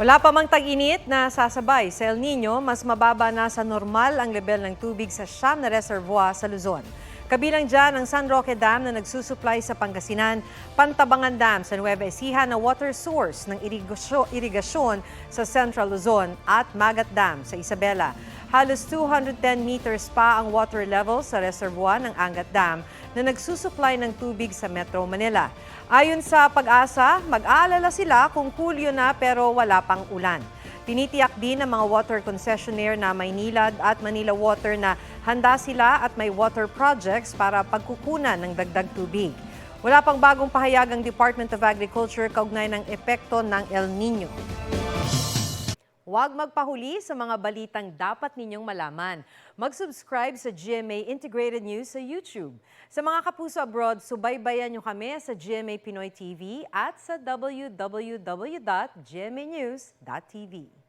Wala pa mang tag-init na sasabay sa El Nino, mas mababa na sa normal ang level ng tubig sa siyam na reservoir sa Luzon. Kabilang dyan ang San Roque Dam na nagsusupply sa Pangasinan, Pantabangan Dam sa Nueva Ecija na water source ng irigasyon sa Central Luzon at Magat Dam sa Isabela. Halos 210 meters pa ang water level sa reservoir ng Angat Dam na nagsusupply ng tubig sa Metro Manila. Ayon sa Pag-asa, mag-aalala sila kung Hulyo na pero wala pang ulan. Tinitiyak din ng mga water concessionaire na Maynilad at Manila Water na handa sila at may water projects para pagkukunan ng dagdag tubig. Wala pang bagong pahayag ang Department of Agriculture kaugnay ng epekto ng El Nino. Huwag magpahuli sa mga balitang dapat ninyong malaman. Mag-subscribe sa GMA Integrated News sa YouTube. Sa mga kapuso abroad, subaybayan nyo kami sa GMA Pinoy TV at sa www.gmanews.tv.